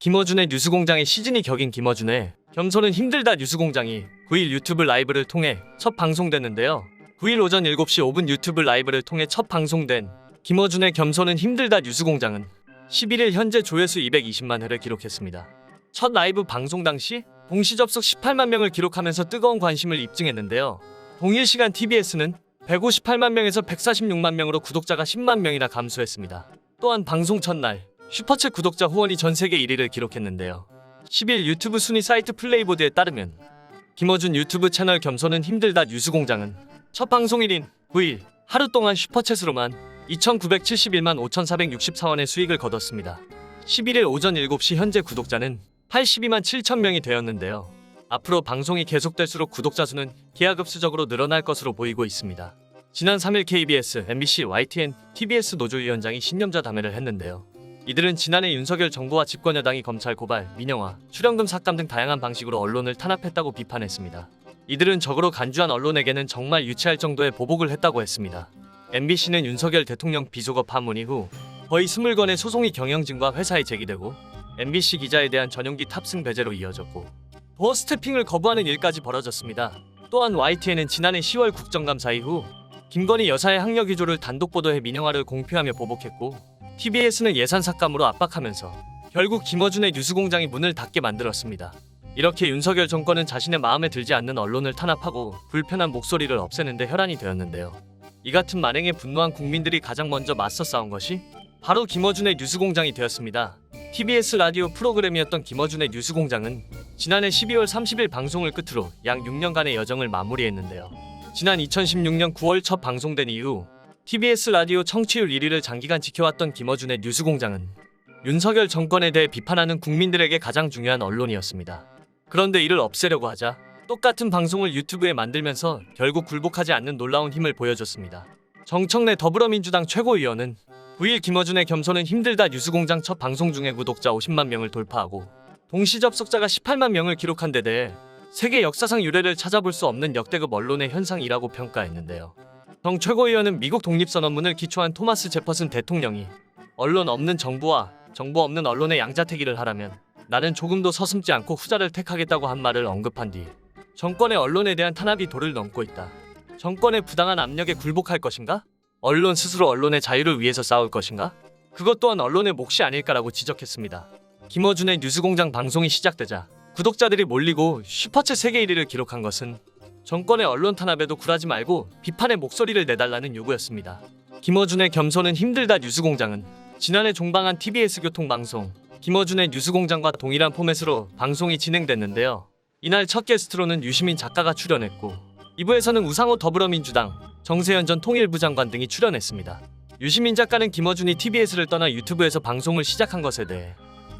김어준의 뉴스공장의 시즌이 격인 김어준의 겸손은 힘들다 뉴스공장이 9일 유튜브 라이브를 통해 첫 방송됐는데요. 9일 오전 7시 5분 유튜브 라이브를 통해 첫 방송된 김어준의 겸손은 힘들다 뉴스공장은 11일 현재 조회수 220만 회를 기록했습니다. 첫 라이브 방송 당시 동시 접속 18만 명을 기록하면서 뜨거운 관심을 입증했는데요. 동일 시간 TBS는 158만 명에서 146만 명으로 구독자가 10만 명이나 감소했습니다. 또한 방송 첫날 슈퍼챗 구독자 후원이 전 세계 1위를 기록했는데요. 10일 유튜브 순위 사이트 플레이보드에 따르면 김어준 유튜브 채널 겸손은 힘들다 뉴스공장은 첫 방송일인 9일 하루 동안 슈퍼챗으로만 2,971만 5,464원의 수익을 거뒀습니다. 11일 오전 7시 현재 구독자는 82만 7천 명이 되었는데요. 앞으로 방송이 계속될수록 구독자 수는 기하급수적으로 늘어날 것으로 보이고 있습니다. 지난 3일 KBS, MBC, YTN, TBS 노조위원장이 신념자 담회를 했는데요. 이들은 지난해 윤석열 정부와 집권여당이 검찰 고발, 민영화, 출연금 삭감 등 다양한 방식으로 언론을 탄압했다고 비판했습니다. 이들은 적으로 간주한 언론에게는 정말 유치할 정도의 보복을 했다고 했습니다. MBC는 윤석열 대통령 비속어 파문 이후 거의 20건의 소송이 경영진과 회사에 제기되고 MBC 기자에 대한 전용기 탑승 배제로 이어졌고 도어 스태핑을 거부하는 일까지 벌어졌습니다. 또한 YTN은 지난해 10월 국정감사 이후 김건희 여사의 학력 위조를 단독 보도해 민영화를 공표하며 보복했고 TBS는 예산 삭감으로 압박하면서 결국 김어준의 뉴스공장이 문을 닫게 만들었습니다. 이렇게 윤석열 정권은 자신의 마음에 들지 않는 언론을 탄압하고 불편한 목소리를 없애는 데 혈안이 되었는데요. 이 같은 만행에 분노한 국민들이 가장 먼저 맞서 싸운 것이 바로 김어준의 뉴스공장이 되었습니다. TBS 라디오 프로그램이었던 김어준의 뉴스공장은 지난해 12월 30일 방송을 끝으로 약 6년간의 여정을 마무리했는데요. 지난 2016년 9월 첫 방송된 이후 TBS 라디오 청취율 1위를 장기간 지켜왔던 김어준의 뉴스공장은 윤석열 정권에 대해 비판하는 국민들에게 가장 중요한 언론이었습니다. 그런데 이를 없애려고 하자 똑같은 방송을 유튜브에 만들면서 결국 굴복하지 않는 놀라운 힘을 보여줬습니다. 정청래 더불어민주당 최고위원은 9일 김어준의 겸손은 힘들다 뉴스공장 첫 방송 중에 구독자 50만 명을 돌파하고 동시 접속자가 18만 명을 기록한 데 대해 세계 역사상 유례를 찾아볼 수 없는 역대급 언론의 현상이라고 평가했는데요. 정 최고위원은 미국 독립선언문을 기초한 토마스 제퍼슨 대통령이 언론 없는 정부와 정부 없는 언론의 양자택일을 하라면 나는 조금도 서슴지 않고 후자를 택하겠다고 한 말을 언급한 뒤 정권의 언론에 대한 탄압이 도를 넘고 있다. 정권의 부당한 압력에 굴복할 것인가? 언론 스스로 언론의 자유를 위해서 싸울 것인가? 그것 또한 언론의 몫이 아닐까라고 지적했습니다. 김어준의 뉴스공장 방송이 시작되자 구독자들이 몰리고 슈퍼챗 세계 1위를 기록한 것은 정권의 언론 탄압에도 굴하지 말고 비판의 목소리를 내달라는 요구였습니다. 김어준의 겸손은 힘들다 뉴스공장은 지난해 종방한 TBS 교통방송 김어준의 뉴스공장과 동일한 포맷으로 방송이 진행됐는데요. 이날 첫 게스트로는 유시민 작가가 출연했고 2부에서는 우상호 더불어민주당, 정세현 전 통일부 장관 등이 출연했습니다. 유시민 작가는 김어준이 TBS를 떠나 유튜브에서 방송을 시작한 것에 대해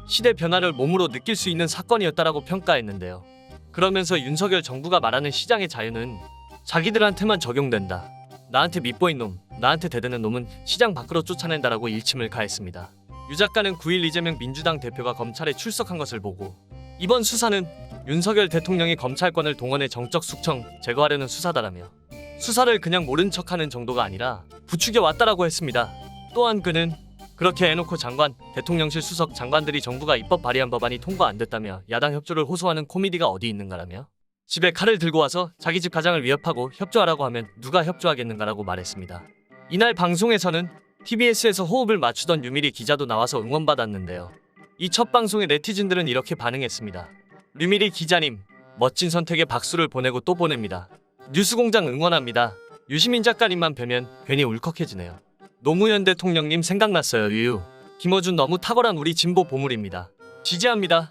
시대 변화를 몸으로 느낄 수 있는 사건이었다라고 평가했는데요. 그러면서 윤석열 정부가 말하는 시장의 자유는 자기들한테만 적용된다. 나한테 밑보인 놈, 나한테 대드는 놈은 시장 밖으로 쫓아낸다라고 일침을 가했습니다. 유 작가는 9일 이재명 민주당 대표가 검찰에 출석한 것을 보고 이번 수사는 윤석열 대통령이 검찰권을 동원해 정적 숙청 제거하려는 수사다라며 수사를 그냥 모른 척하는 정도가 아니라 부추겨 왔다라고 했습니다. 또한 그는 그렇게 해놓고 장관, 대통령실 수석 장관들이 정부가 입법 발의한 법안이 통과 안 됐다며 야당 협조를 호소하는 코미디가 어디 있는가라며 집에 칼을 들고 와서 자기 집 가장을 위협하고 협조하라고 하면 누가 협조하겠는가라고 말했습니다. 이날 방송에서는 TBS에서 호흡을 맞추던 류미리 기자도 나와서 응원받았는데요. 이 첫 방송에 네티즌들은 이렇게 반응했습니다. 류미리 기자님, 멋진 선택에 박수를 보내고 또 보냅니다. 뉴스공장 응원합니다. 유시민 작가님만 뵈면 괜히 울컥해지네요. 노무현 대통령님 생각났어요. 유유. 김어준 너무 탁월한 우리 진보 보물입니다. 지지합니다.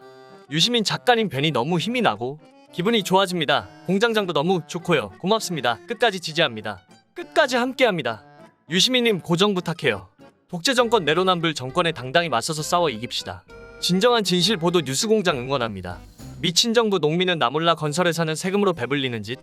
유시민 작가님 뵈니 너무 힘이 나고 기분이 좋아집니다. 공장장도 너무 좋고요. 고맙습니다. 끝까지 지지합니다. 끝까지 함께합니다. 유시민님 고정 부탁해요. 독재 정권 내로남불 정권에 당당히 맞서서 싸워 이깁시다. 진정한 진실 보도 뉴스공장 응원합니다. 미친 정부 농민은 나 몰라 건설회사는 세금으로 배불리는 짓.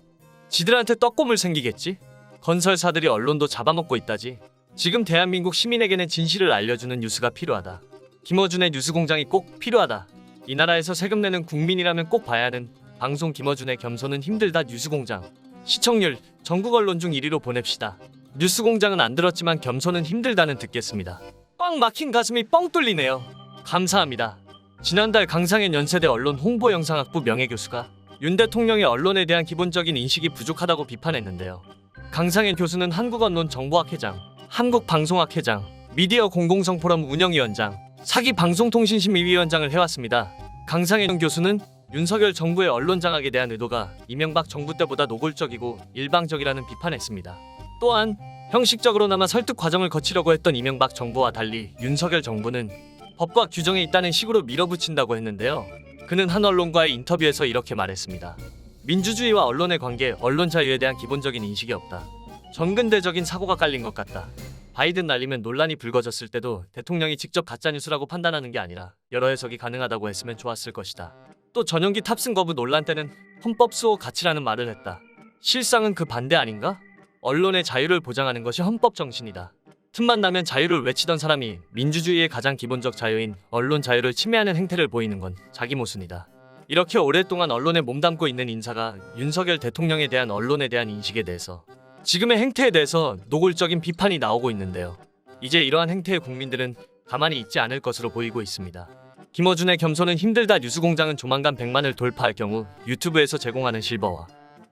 지들한테 떡고물 생기겠지? 건설사들이 언론도 잡아먹고 있다지. 지금 대한민국 시민에게는 진실을 알려주는 뉴스가 필요하다. 김어준의 뉴스공장이 꼭 필요하다. 이 나라에서 세금 내는 국민이라면 꼭 봐야 하는 방송 김어준의 겸손은 힘들다 뉴스공장. 시청률 전국 언론 중 1위로 보냅시다. 뉴스공장은 안 들었지만 겸손은 힘들다는 듣겠습니다. 꽉 막힌 가슴이 뻥 뚫리네요. 감사합니다. 지난달 강상현 연세대 언론홍보영상학부 명예교수가 윤 대통령의 언론에 대한 기본적인 인식이 부족하다고 비판했는데요. 강상현 교수는 한국언론정보학회장, 한국방송학회장, 미디어 공공성 포럼 운영위원장, 사기방송통신심의위원장을 해왔습니다. 강상현 교수는 윤석열 정부의 언론 장악에 대한 의도가 이명박 정부 때보다 노골적이고 일방적이라는 비판했습니다. 또한 형식적으로나마 설득 과정을 거치려고 했던 이명박 정부와 달리 윤석열 정부는 법과 규정에 있다는 식으로 밀어붙인다고 했는데요. 그는 한 언론과의 인터뷰에서 이렇게 말했습니다. 민주주의와 언론의 관계, 언론 자유에 대한 기본적인 인식이 없다. 전근대적인 사고가 깔린 것 같다. 바이든 날리면 논란이 불거졌을 때도 대통령이 직접 가짜뉴스라고 판단하는 게 아니라 여러 해석이 가능하다고 했으면 좋았을 것이다. 또 전용기 탑승 거부 논란 때는 헌법 수호 가치라는 말을 했다. 실상은 그 반대 아닌가? 언론의 자유를 보장하는 것이 헌법 정신이다. 틈만 나면 자유를 외치던 사람이 민주주의의 가장 기본적 자유인 언론 자유를 침해하는 행태를 보이는 건 자기 모순이다. 이렇게 오랫동안 언론에 몸담고 있는 인사가 윤석열 대통령에 대한 언론에 대한 인식에 대해서 지금의 행태에 대해서 노골적인 비판이 나오고 있는데요. 이제 이러한 행태에 국민들은 가만히 있지 않을 것으로 보이고 있습니다. 김어준의 겸손은 힘들다 뉴스공장은 조만간 100만을 돌파할 경우 유튜브에서 제공하는 실버와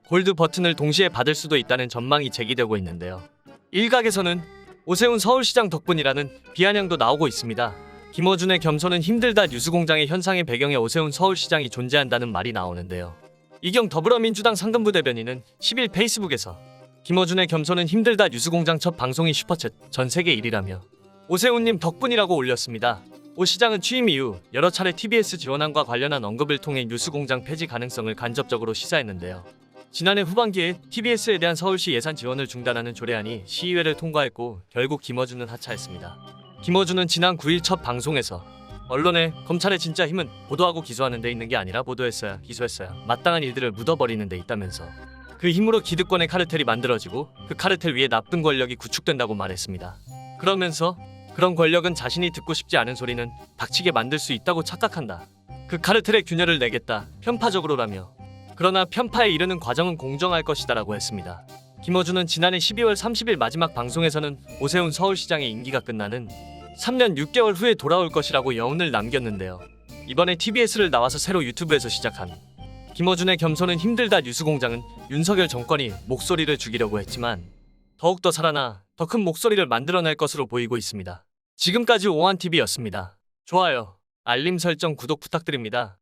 골드 버튼을 동시에 받을 수도 있다는 전망이 제기되고 있는데요. 일각에서는 오세훈 서울시장 덕분이라는 비아냥도 나오고 있습니다. 김어준의 겸손은 힘들다 뉴스공장의 현상의 배경에 오세훈 서울시장이 존재한다는 말이 나오는데요. 이경 더불어민주당 상근부 대변인은 10일 페이스북에서 김어준의 겸손은 힘들다 뉴스공장 첫 방송이 슈퍼챗 전 세계 1위라며 오세훈님 덕분이라고 올렸습니다. 오 시장은 취임 이후 여러 차례 TBS 지원안과 관련한 언급을 통해 뉴스공장 폐지 가능성을 간접적으로 시사했는데요. 지난해 후반기에 TBS에 대한 서울시 예산 지원을 중단하는 조례안이 시의회를 통과했고 결국 김어준은 하차했습니다. 김어준은 지난 9일 첫 방송에서 언론에 검찰의 진짜 힘은 보도하고 기소하는 데 있는 게 아니라 보도했어야 기소했어야 마땅한 일들을 묻어버리는 데 있다면서 그 힘으로 기득권의 카르텔이 만들어지고 그 카르텔 위에 나쁜 권력이 구축된다고 말했습니다. 그러면서 그런 권력은 자신이 듣고 싶지 않은 소리는 닥치게 만들 수 있다고 착각한다. 그 카르텔의 균열을 내겠다. 편파적으로라며. 그러나 편파에 이르는 과정은 공정할 것이다라고 했습니다. 김어준은 지난해 12월 30일 마지막 방송에서는 오세훈 서울시장의 임기가 끝나는 3년 6개월 후에 돌아올 것이라고 여운을 남겼는데요. 이번에 TBS를 나와서 새로 유튜브에서 시작한 김어준의 겸손은 힘들다 뉴스공장은 윤석열 정권이 목소리를 죽이려고 했지만 더욱더 살아나 더 큰 목소리를 만들어낼 것으로 보이고 있습니다. 지금까지 오한TV였습니다. 좋아요, 알림 설정, 구독 부탁드립니다.